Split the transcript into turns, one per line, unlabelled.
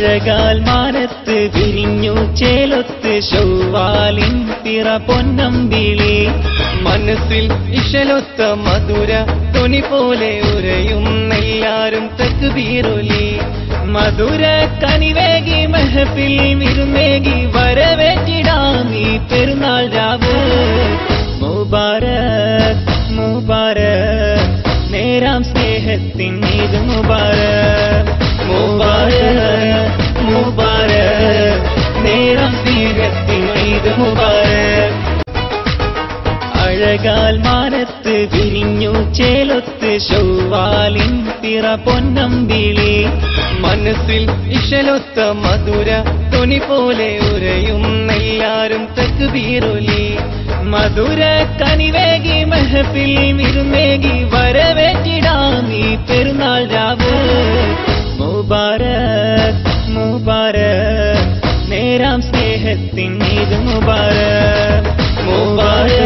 അഴകാൽ മാനത്ത് വിരിഞ്ഞു ചേലൊത്ത് ശൗവാലിൻ പിറ പൊന്നമ്പിളി മനസ്സിൽ ഇശലൊത്ത മധുര തൊനി പോലെ ഉരയും എല്ലാരും തക്ബീറൊലി മധുര കനിവേകി മെഹഫിൽ വിരുന്നേകി വരവേറ്റിടാമീ പെരുന്നാൾ രാവ് മുബാരക് മുബാരക് നേരാം സ്നേഹത്തിൻ ഈദ് മുബാരക് മുബാരക് മുബാരക് നേരാം സ്നേഹത്തിൻ ഈദ് മുബാരക് അഴകാൽ മാനത്ത് വിരിഞ്ഞു ചേലൊത്ത് ശൗവാലിൻ പിറ പൊന്നമ്പിളി മനസ്സിൽ ഇശലൊത്ത മധുര തൊനി പോലെ ഉരയും എല്ലാരും തക്ബീറൊലി മധുര കനിവേകി മെഹഫിൽ വിരുന്നേകി വരവേറ്റിടാമീ പെരുന്നാൾ രാവ് മുബാരക് മുബാരക് നേരാം സ്നേഹത്തിൻ ഈദ് മുബാരക് മുബാരക്